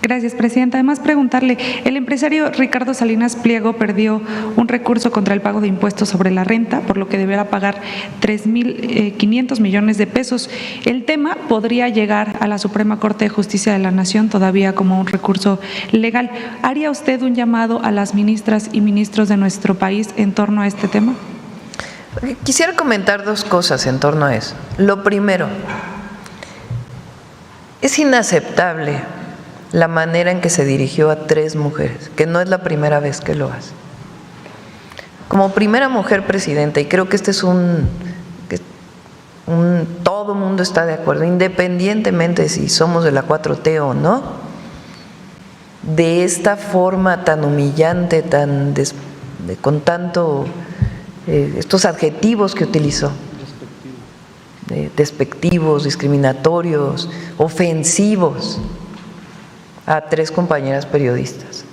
Gracias, presidenta. Además, preguntarle, el empresario Ricardo Salinas Pliego perdió un recurso contra el pago de impuestos sobre la renta, por lo que deberá pagar 3.500 millones de pesos. El tema podría llegar a la Suprema Corte de Justicia de la Nación todavía como un recurso legal. ¿Haría usted un llamado a las ministras y ministros de nuestro país en torno a este tema? Quisiera comentar dos cosas en torno a eso. Lo primero, es inaceptable la manera en que se dirigió a 3 mujeres, que no es la primera vez que lo hace. Como primera mujer presidenta, y creo que este es todo mundo está de acuerdo, independientemente de si somos de la 4T o no, de esta forma tan humillante, con tanto, estos adjetivos que utilizó, despectivos, discriminatorios, ofensivos, a 3 compañeras periodistas.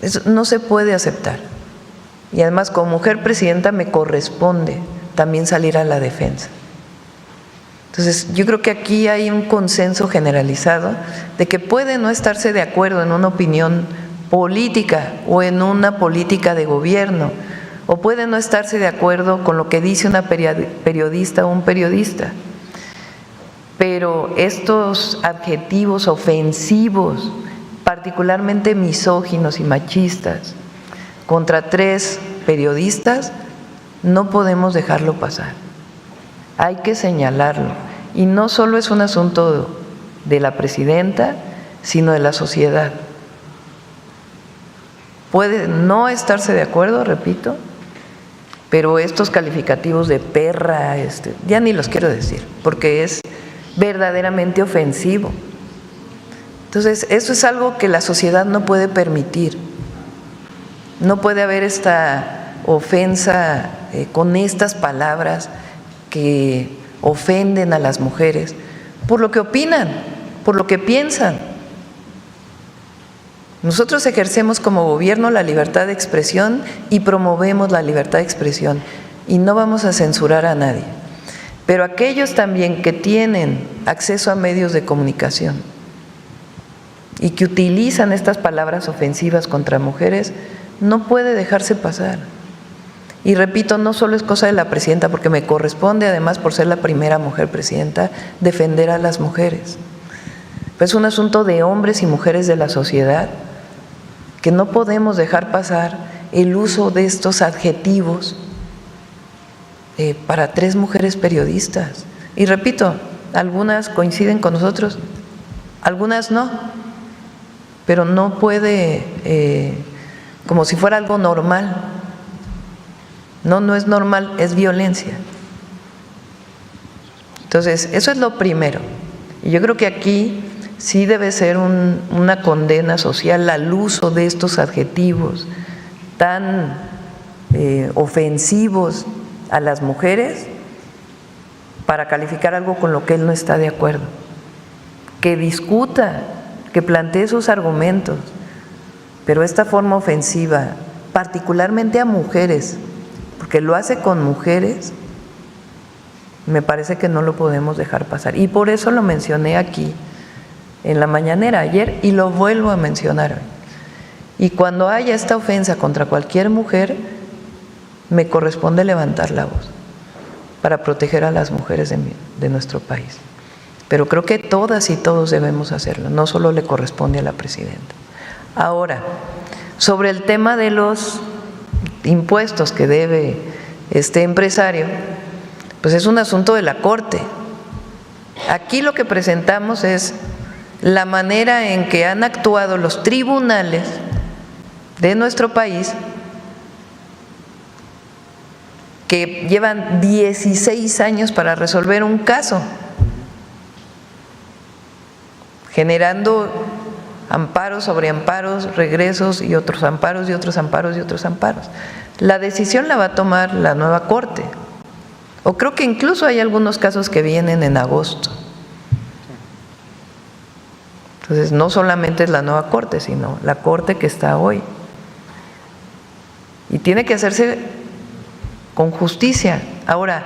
Eso no se puede aceptar. Y además, como mujer presidenta, me corresponde también salir a la defensa. Entonces, yo creo que aquí hay un consenso generalizado de que puede no estarse de acuerdo en una opinión política o en una política de gobierno, o puede no estarse de acuerdo con lo que dice una periodista o un periodista. Pero estos adjetivos ofensivos, particularmente misóginos y machistas, contra 3 periodistas, no podemos dejarlo pasar. Hay que señalarlo. Y no solo es un asunto de la presidenta, sino de la sociedad. Puede no estarse de acuerdo, repito, pero estos calificativos de perra, ya ni los quiero decir, porque es verdaderamente ofensivo. Entonces, eso es algo que la sociedad no puede permitir. No puede haber esta ofensa con estas palabras que ofenden a las mujeres por lo que opinan, por lo que piensan. Nosotros ejercemos como gobierno la libertad de expresión y promovemos la libertad de expresión y no vamos a censurar a nadie. Pero aquellos también que tienen acceso a medios de comunicación y que utilizan estas palabras ofensivas contra mujeres, no puede dejarse pasar. Y repito, no solo es cosa de la presidenta, porque me corresponde además, por ser la primera mujer presidenta, defender a las mujeres. Pero es un asunto de hombres y mujeres de la sociedad que no podemos dejar pasar el uso de estos adjetivos para 3 mujeres periodistas. Y repito, algunas coinciden con nosotros, algunas no, pero no puede, como si fuera algo normal. No es normal, es violencia. Entonces, eso es lo primero. Y yo creo que aquí sí debe ser una condena social al uso de estos adjetivos tan ofensivos a las mujeres para calificar algo con lo que él no está de acuerdo. Que discuta, que plantee sus argumentos, pero esta forma ofensiva, particularmente a mujeres, porque lo hace con mujeres, me parece que no lo podemos dejar pasar. Y por eso lo mencioné aquí en la mañanera ayer y lo vuelvo a mencionar hoy. Y cuando haya esta ofensa contra cualquier mujer, me corresponde levantar la voz para proteger a las mujeres de nuestro país. Pero creo que todas y todos debemos hacerlo, no solo le corresponde a la presidenta. Ahora, sobre el tema de los impuestos que debe este empresario, pues es un asunto de la Corte. Aquí lo que presentamos es la manera en que han actuado los tribunales de nuestro país, que llevan 16 años para resolver un caso, generando amparos sobre amparos, regresos y otros amparos y otros amparos y otros amparos. La decisión la va a tomar la nueva Corte, o creo que incluso hay algunos casos que vienen en agosto. Entonces, no solamente es la nueva Corte, sino la Corte que está hoy. Y tiene que hacerse con justicia. Ahora,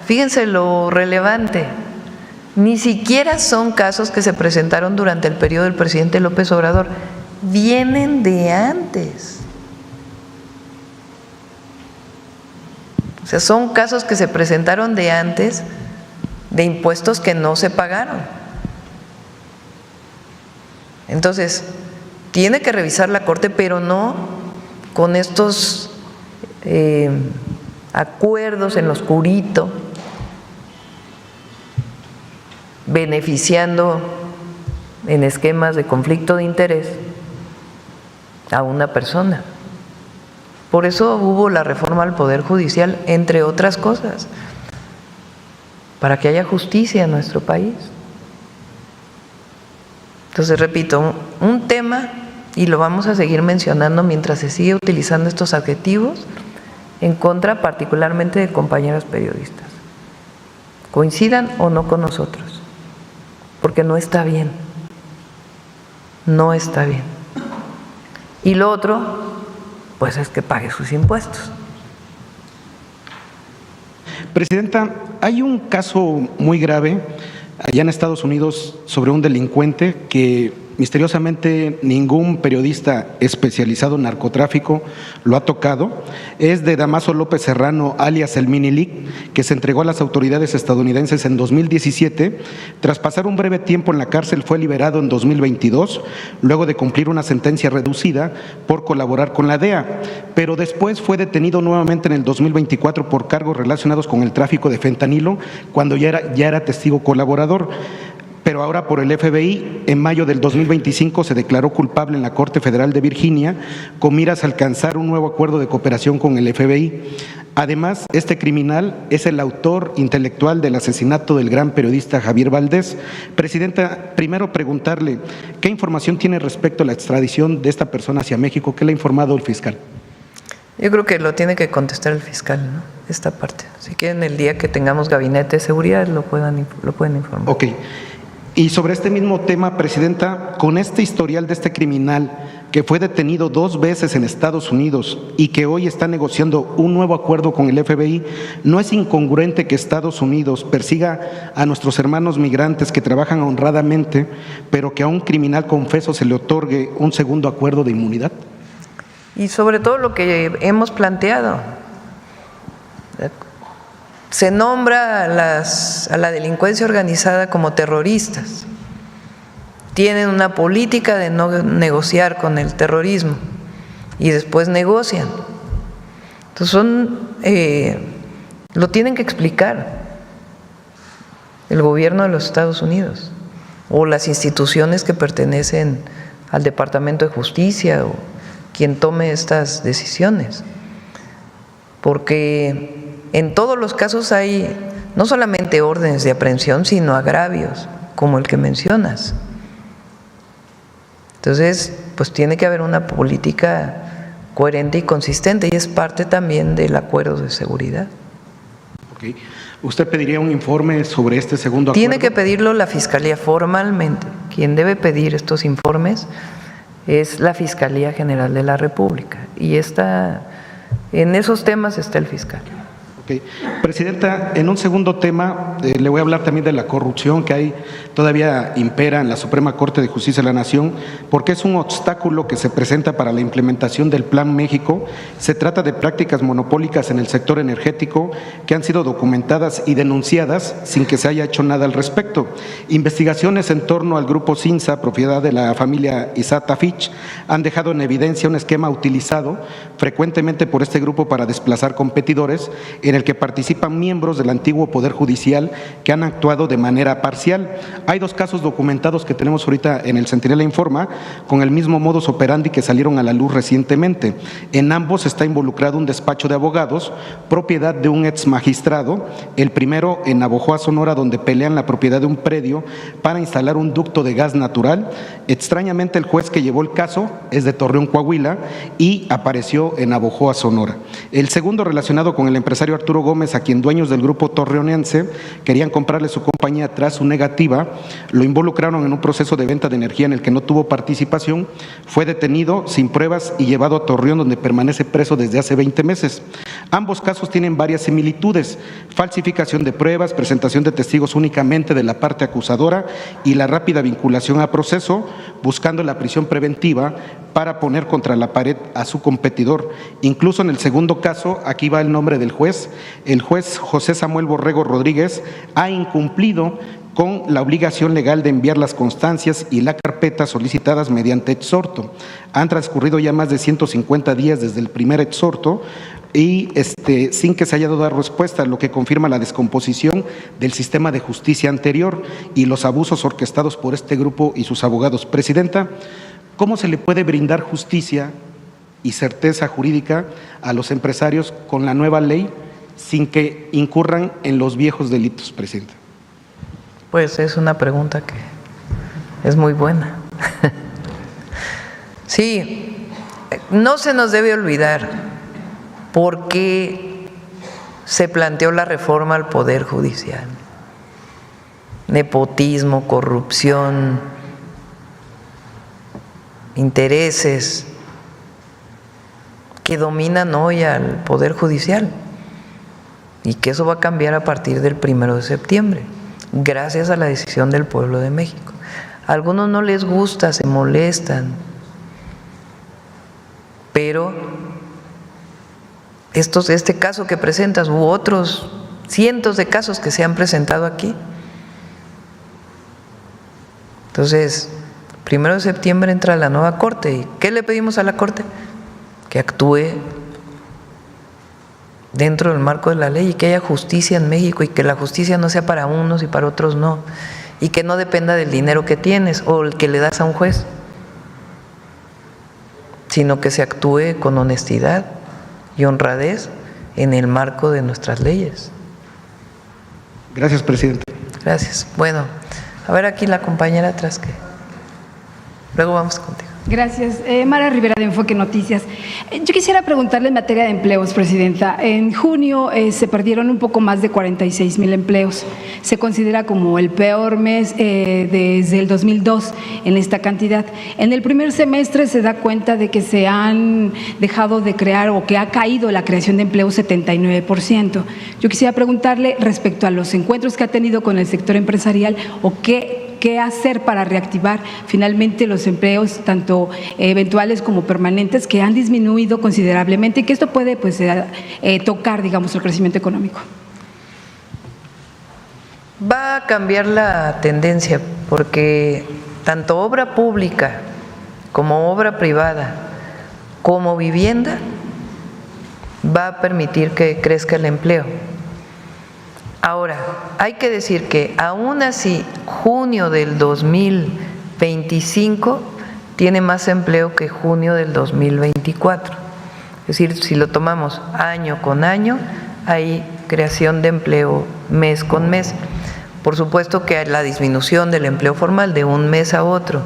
fíjense lo relevante. Ni siquiera son casos que se presentaron durante el periodo del presidente López Obrador, vienen de antes. O sea, son casos que se presentaron de antes de impuestos que no se pagaron. Entonces, tiene que revisar la Corte, pero no con estos acuerdos en lo oscurito, beneficiando en esquemas de conflicto de interés a una persona. Por eso hubo la reforma al Poder Judicial, entre otras cosas, para que haya justicia en nuestro país. Entonces, repito, un tema, y lo vamos a seguir mencionando mientras se sigue utilizando estos adjetivos, en contra particularmente de compañeros periodistas, coincidan o no con nosotros, porque no está bien, no está bien. Y lo otro, pues es que pague sus impuestos. Presidenta, hay un caso muy grave allá en Estados Unidos sobre un delincuente que misteriosamente ningún periodista especializado en narcotráfico lo ha tocado. Es de Damaso López Serrano, alias el Minilic, que se entregó a las autoridades estadounidenses en 2017. Tras pasar un breve tiempo en la cárcel, fue liberado en 2022, luego de cumplir una sentencia reducida por colaborar con la DEA, pero después fue detenido nuevamente en el 2024 por cargos relacionados con el tráfico de fentanilo, cuando ya era testigo colaborador. Pero ahora por el FBI, en mayo del 2025 se declaró culpable en la Corte Federal de Virginia con miras a alcanzar un nuevo acuerdo de cooperación con el FBI. Además, este criminal es el autor intelectual del asesinato del gran periodista Javier Valdés. Presidenta, primero preguntarle, ¿qué información tiene respecto a la extradición de esta persona hacia México? ¿Qué le ha informado el fiscal? Yo creo que lo tiene que contestar el fiscal, ¿no? Esta parte. Si quieren, el día que tengamos gabinete de seguridad lo pueden informar. Ok. Y sobre este mismo tema, Presidenta, con este historial de este criminal que fue detenido 2 veces en Estados Unidos y que hoy está negociando un nuevo acuerdo con el FBI, ¿no es incongruente que Estados Unidos persiga a nuestros hermanos migrantes que trabajan honradamente, pero que a un criminal confeso se le otorgue un segundo acuerdo de inmunidad? Y sobre todo lo que hemos planteado, se nombra a la delincuencia organizada como terroristas, tienen una política de no negociar con el terrorismo y después negocian. Entonces lo tienen que explicar el gobierno de los Estados Unidos o las instituciones que pertenecen al Departamento de Justicia o quien tome estas decisiones, porque en todos los casos hay no solamente órdenes de aprehensión, sino agravios, como el que mencionas. Entonces, pues tiene que haber una política coherente y consistente, y es parte también del acuerdo de seguridad. Okay. ¿Usted pediría un informe sobre este segundo acuerdo? Tiene que pedirlo la Fiscalía formalmente. Quien debe pedir estos informes es la Fiscalía General de la República, y en esos temas está el fiscal. Okay. Presidenta, en un segundo tema, le voy a hablar también de la corrupción que todavía impera en la Suprema Corte de Justicia de la Nación, porque es un obstáculo que se presenta para la implementación del Plan México. Se trata de prácticas monopólicas en el sector energético que han sido documentadas y denunciadas sin que se haya hecho nada al respecto. Investigaciones en torno al grupo Cinza, propiedad de la familia Isata Fitch, han dejado en evidencia un esquema utilizado frecuentemente por este grupo para desplazar competidores, en el que participan miembros del antiguo Poder Judicial que han actuado de manera parcial. Hay 2 casos documentados que tenemos ahorita en el Centinela Informa, con el mismo modus operandi que salieron a la luz recientemente. En ambos está involucrado un despacho de abogados, propiedad de un ex magistrado, el primero en Navojoa, Sonora, donde pelean la propiedad de un predio para instalar un ducto de gas natural. Extrañamente, el juez que llevó el caso es de Torreón, Coahuila, y apareció en Navojoa, Sonora. El segundo, relacionado con el empresario Arturo Gómez, a quien dueños del grupo torreonense querían comprarle su compañía tras su negativa, lo involucraron en un proceso de venta de energía en el que no tuvo participación, fue detenido sin pruebas y llevado a Torreón, donde permanece preso desde hace 20 meses. Ambos casos tienen varias similitudes: falsificación de pruebas, presentación de testigos únicamente de la parte acusadora y la rápida vinculación a proceso, buscando la prisión preventiva para poner contra la pared a su competidor. Incluso en el segundo caso, aquí va el nombre del juez, el juez José Samuel Borrego Rodríguez ha incumplido con la obligación legal de enviar las constancias y la carpeta solicitadas mediante exhorto. Han transcurrido ya más de 150 días desde el primer exhorto y sin que se haya dado respuesta, lo que confirma la descomposición del sistema de justicia anterior y los abusos orquestados por este grupo y sus abogados. Presidenta, ¿cómo se le puede brindar justicia y certeza jurídica a los empresarios con la nueva ley sin que incurran en los viejos delitos, Presidenta? Pues es una pregunta que es muy buena. Sí, no se nos debe olvidar por qué se planteó la reforma al Poder Judicial. Nepotismo, corrupción, intereses que dominan hoy al Poder Judicial y que eso va a cambiar a partir del 1 de septiembre, gracias a la decisión del pueblo de México. A algunos no les gusta, se molestan, pero este caso que presentas u otros cientos de casos que se han presentado aquí. Entonces, 1 de septiembre entra la nueva Corte. ¿Y qué le pedimos a la Corte? Que actúe dentro del marco de la ley y que haya justicia en México y que la justicia no sea para unos y para otros no, y que no dependa del dinero que tienes o el que le das a un juez, sino que se actúe con honestidad y honradez en el marco de nuestras leyes. Gracias, Presidenta. Gracias. Bueno, a ver aquí la compañera atrás que luego vamos contigo. Gracias. Mara Rivera de Enfoque Noticias. Yo quisiera preguntarle en materia de empleos, Presidenta. En junio se perdieron un poco más de 46,000 empleos. Se considera como el peor mes desde el 2002 en esta cantidad. En el primer semestre se da cuenta de que se han dejado de crear o que ha caído la creación de empleos 79%. Yo quisiera preguntarle respecto a los encuentros que ha tenido con el sector empresarial o qué hacer para reactivar finalmente los empleos, tanto eventuales como permanentes, que han disminuido considerablemente y que esto puede tocar, digamos, el crecimiento económico. Va a cambiar la tendencia porque tanto obra pública como obra privada como vivienda va a permitir que crezca el empleo. Ahora, hay que decir que aún así, junio del 2025 tiene más empleo que junio del 2024. Es decir, si lo tomamos año con año, hay creación de empleo mes con mes. Por supuesto que hay la disminución del empleo formal de un mes a otro,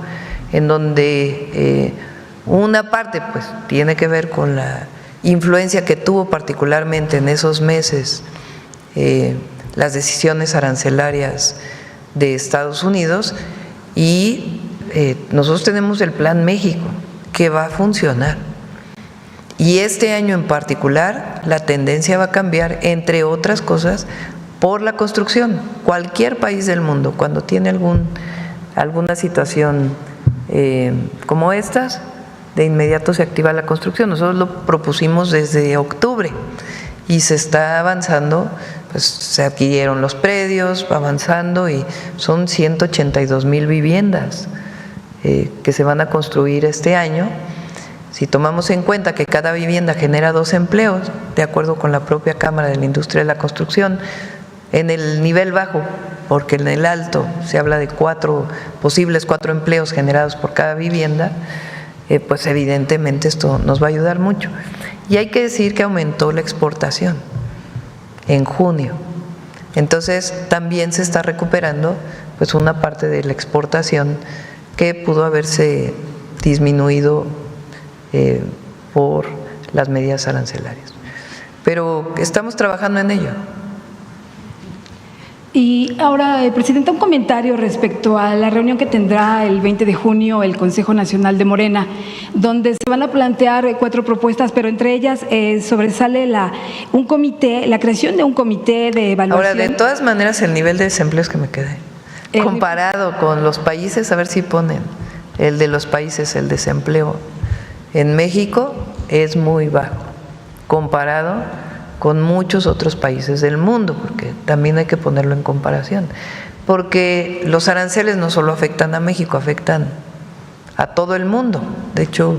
en donde una parte pues tiene que ver con la influencia que tuvo particularmente en esos meses las decisiones arancelarias de Estados Unidos y nosotros tenemos el Plan México que va a funcionar. Y este año en particular la tendencia va a cambiar, entre otras cosas, por la construcción. Cualquier país del mundo, cuando tiene alguna situación como estas, de inmediato se activa la construcción. Nosotros lo propusimos desde octubre y se está avanzando. Pues se adquirieron los predios, va avanzando y son 182,000 viviendas que se van a construir este año. Si tomamos en cuenta que cada vivienda genera 2 empleos, de acuerdo con la propia Cámara de la Industria de la Construcción, en el nivel bajo, porque en el alto se habla de posibles 4 empleos generados por cada vivienda, pues evidentemente esto nos va a ayudar mucho. Y hay que decir que aumentó la exportación en junio. Entonces también se está recuperando pues una parte de la exportación que pudo haberse disminuido por las medidas arancelarias. pero estamos trabajando en ello. Y ahora, Presidenta, un comentario respecto a la reunión que tendrá el 20 de junio el Consejo Nacional de Morena, donde se van a plantear 4 propuestas, pero entre ellas sobresale la creación de un comité de evaluación. Ahora, de todas maneras, el nivel de desempleo es que me quedé. Comparado con los países, a ver si ponen el de los países, el desempleo en México es muy bajo, comparado con muchos otros países del mundo, porque también hay que ponerlo en comparación, porque los aranceles no solo afectan a México, afectan a todo el mundo. De hecho,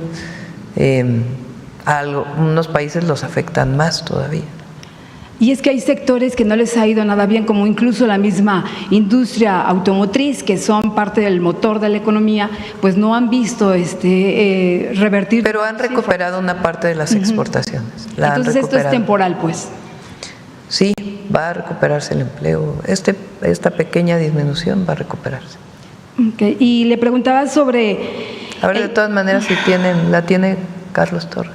a algunos países los afectan más todavía. Y es que hay sectores que no les ha ido nada bien, como incluso la misma industria automotriz, que son parte del motor de la economía, pues no han visto revertir. Pero han recuperado una parte de las exportaciones. Entonces esto es temporal, pues. Sí, va a recuperarse el empleo. Esta pequeña disminución va a recuperarse. Okay. Y le preguntaba sobre… A ver, de todas maneras, si la tiene Carlos Torres.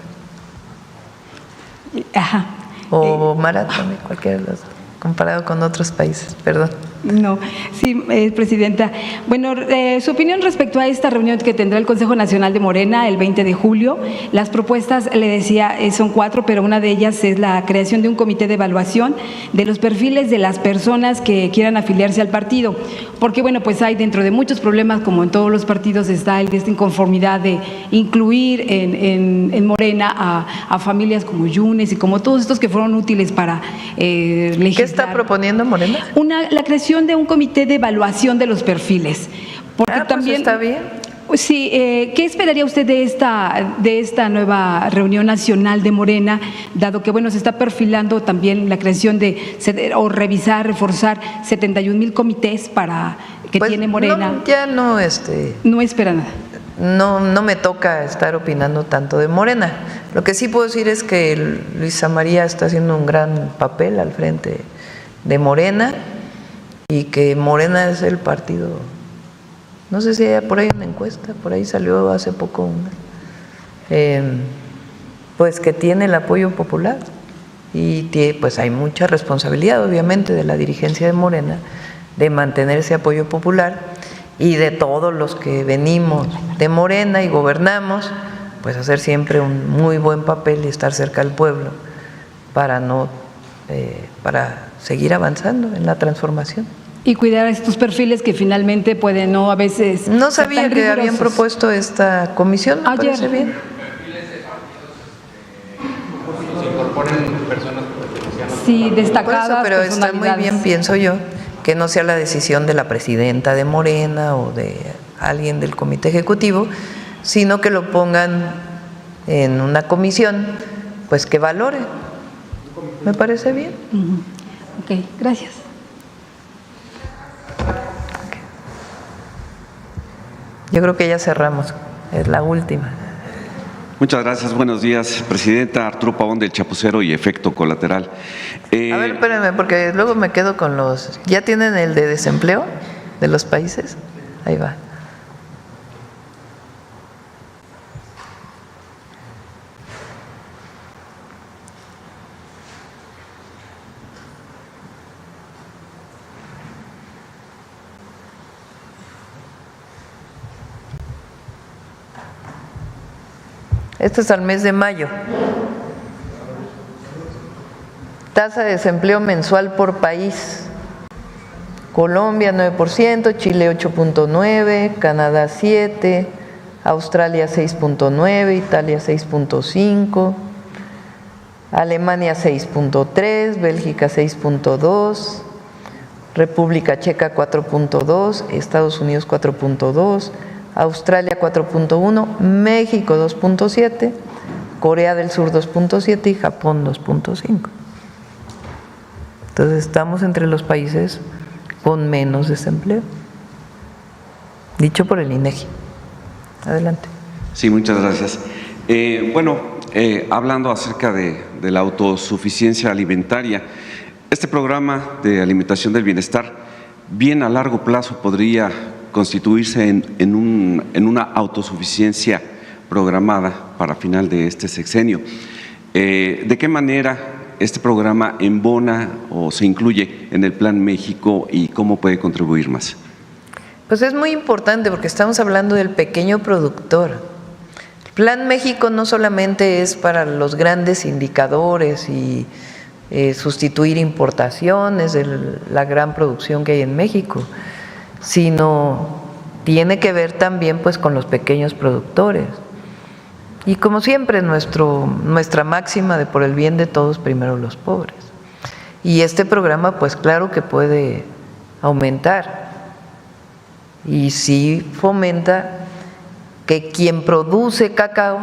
Ajá. O Marat también, cualquiera de los dos, comparado con otros países, perdón. No, sí, Presidenta. Bueno, su opinión respecto a esta reunión que tendrá el Consejo Nacional de Morena el 20 de julio. Las propuestas, le decía, son 4, pero una de ellas es la creación de un comité de evaluación de los perfiles de las personas que quieran afiliarse al partido. Porque, bueno, pues hay dentro de muchos problemas, como en todos los partidos, está el de esta inconformidad de incluir en Morena a familias como Yunes y como todos estos que fueron útiles para legislar. ¿Qué está proponiendo Morena? La creación de un comité de evaluación de los perfiles. Porque también, pues está bien. Sí, ¿qué esperaría usted de esta nueva reunión nacional de Morena, dado que bueno se está perfilando también la creación o revisar, reforzar 71,000 comités para que tiene Morena? No, ya no, no espera nada. No me toca estar opinando tanto de Morena. Lo que sí puedo decir es que Luisa María está haciendo un gran papel al frente de Morena y que Morena es el partido. No sé si hay por ahí una encuesta, por ahí salió hace poco una, pues que tiene el apoyo popular y pues hay mucha responsabilidad obviamente de la dirigencia de Morena de mantener ese apoyo popular y de todos los que venimos de Morena y gobernamos, pues hacer siempre un muy buen papel y estar cerca del pueblo para seguir avanzando en la transformación. Y cuidar estos perfiles que finalmente pueden no a veces… No sabía que habían propuesto esta comisión, me ayer. Parece bien. Se incorporen personas sí, destacadas. Por eso, pero está muy bien, pienso yo, que no sea la decisión de la presidenta de Morena o de alguien del comité ejecutivo, sino que lo pongan en una comisión, pues que valore. Me parece bien. Ok, gracias. Yo creo que ya cerramos, es la última. Muchas gracias, buenos días, Presidenta. Arturo Pavón del Chapucero y Efecto Colateral. A ver, espérenme, porque luego me quedo con los… ¿Ya tienen el de desempleo de los países? Ahí va. Este es al mes de mayo. Tasa de desempleo mensual por país. Colombia 9%, Chile 8.9%, Canadá 7%, Australia 6.9%, Italia 6.5%, Alemania 6.3%, Bélgica 6.2%, República Checa 4.2%, Estados Unidos 4.2%, Australia 4.1%, México 2.7%, Corea del Sur 2.7% y Japón 2.5%. Entonces estamos entre los países con menos desempleo, dicho por el INEGI. Adelante. Sí, muchas gracias. Hablando acerca de la autosuficiencia alimentaria, este programa de alimentación del bienestar, bien a largo plazo podría constituirse en una autosuficiencia programada para final de este sexenio. ¿De qué manera este programa embona o se incluye en el Plan México y cómo puede contribuir más? Pues es muy importante porque estamos hablando del pequeño productor. El Plan México no solamente es para los grandes indicadores y sustituir importaciones de la gran producción que hay en México, sino tiene que ver también pues con los pequeños productores. Y como siempre, nuestra máxima de por el bien de todos, primero los pobres. Y este programa pues claro que puede aumentar y sí fomenta que quien produce cacao,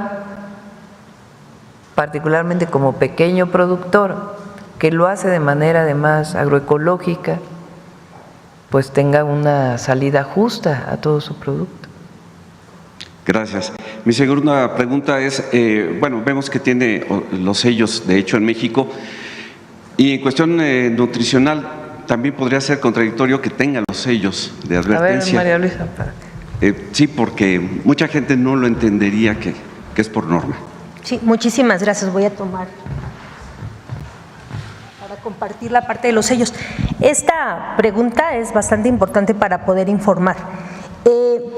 particularmente como pequeño productor, que lo hace de manera además agroecológica, pues tenga una salida justa a todo su producto. Gracias. Mi segunda pregunta es, bueno, vemos que tiene los sellos, de hecho, en México, y en cuestión nutricional también podría ser contradictorio que tenga los sellos de advertencia. A ver, María Luisa. Sí, porque mucha gente no lo entendería que es por norma. Sí, muchísimas gracias. Voy a tomar para compartir la parte de los sellos. Esta pregunta es bastante importante para poder informar.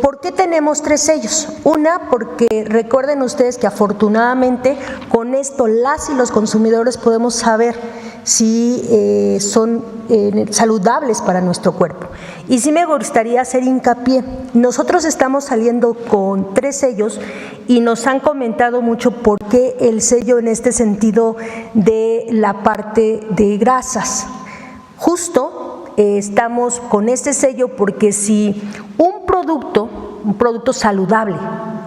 ¿Por qué tenemos 3 sellos? Una, porque recuerden ustedes que afortunadamente con esto las y los consumidores podemos saber si son saludables para nuestro cuerpo. Y sí me gustaría hacer hincapié, nosotros estamos saliendo con 3 sellos y nos han comentado mucho por qué el sello en este sentido de la parte de grasas. Justo estamos con este sello porque si un producto saludable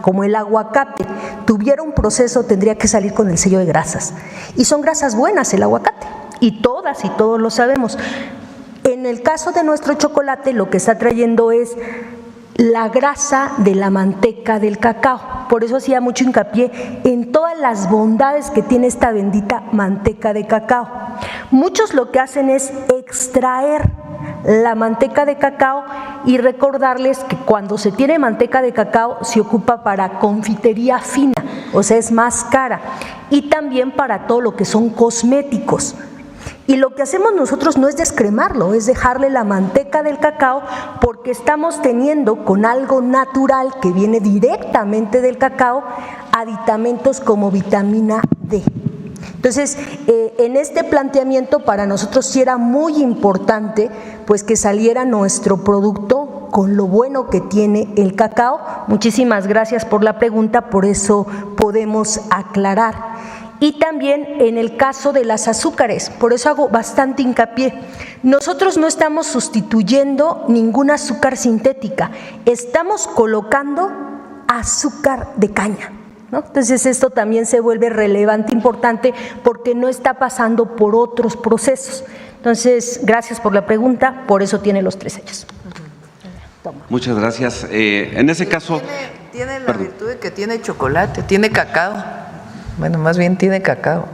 como el aguacate tuviera un proceso, tendría que salir con el sello de grasas. Y son grasas buenas el aguacate, y todas y todos lo sabemos. En el caso de nuestro chocolate, lo que está trayendo es la grasa de la manteca del cacao. Por eso hacía mucho hincapié en todas las bondades que tiene esta bendita manteca de cacao. Muchos lo que hacen es extraer la manteca de cacao y recordarles que cuando se tiene manteca de cacao se ocupa para confitería fina, o sea, es más cara, y también para todo lo que son cosméticos. Y lo que hacemos nosotros no es descremarlo, es dejarle la manteca del cacao, porque estamos teniendo con algo natural que viene directamente del cacao aditamentos como vitamina D. Entonces, en este planteamiento para nosotros sí era muy importante pues que saliera nuestro producto con lo bueno que tiene el cacao. Muchísimas gracias por la pregunta, por eso podemos aclarar. Y también en el caso de las azúcares, por eso hago bastante hincapié. Nosotros no estamos sustituyendo ningún azúcar sintética, estamos colocando azúcar de caña, ¿no? Entonces esto también se vuelve relevante, importante, porque no está pasando por otros procesos. Entonces, gracias por la pregunta, por eso tiene los 3 sellos. Toma. Muchas gracias. En ese caso… Tiene la virtud de que tiene chocolate, tiene cacao. Bueno, más bien tiene cacao.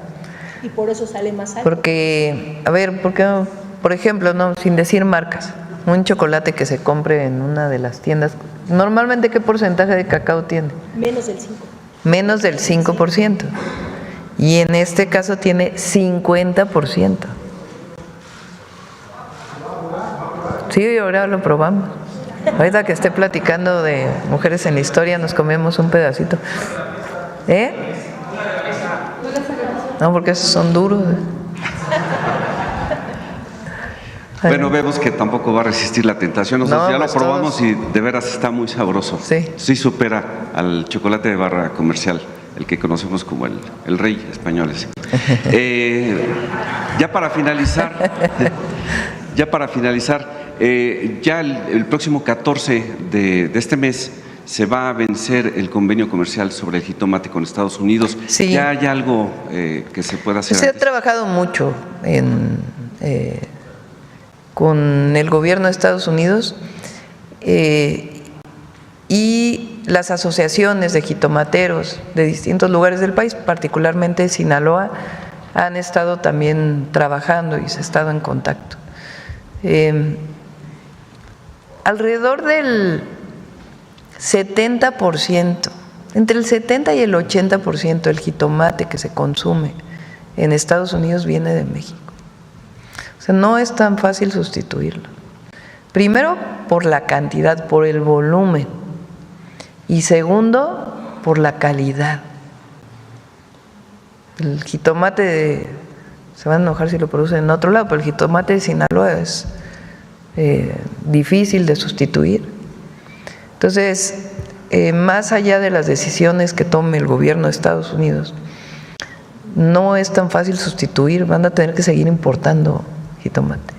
Y por eso sale más alto. Porque, a ver, ¿por qué no? Por ejemplo, no, sin decir marcas, un chocolate que se compre en una de las tiendas, normalmente ¿qué porcentaje de cacao tiene? Menos del 5%. Menos del 5%. Y en este caso tiene 50%. Sí, ahora lo probamos. Ahorita que esté platicando de mujeres en la historia, nos comemos un pedacito. No, porque esos son duros. Bueno, vemos que tampoco va a resistir la tentación. Nosotros ya lo probamos y de veras está muy sabroso. Sí supera al chocolate de barra comercial, el que conocemos como el rey españoles. Ya para finalizar, ya el próximo 14 de este mes se va a vencer el convenio comercial sobre el jitomate con Estados Unidos. Sí. ¿Ya hay algo que se pueda hacer? Se ha trabajado mucho con el gobierno de Estados Unidos y las asociaciones de jitomateros de distintos lugares del país, particularmente Sinaloa, han estado también trabajando y se ha estado en contacto. Alrededor del 70%, entre el 70 y el 80% del jitomate que se consume en Estados Unidos viene de México. O sea, no es tan fácil sustituirlo. Primero, por la cantidad, por el volumen. Y segundo, por la calidad. El jitomate, se van a enojar si lo producen en otro lado, pero el jitomate de Sinaloa es difícil de sustituir. Entonces, más allá de las decisiones que tome el gobierno de Estados Unidos, no es tan fácil sustituir, van a tener que seguir importando jitomate.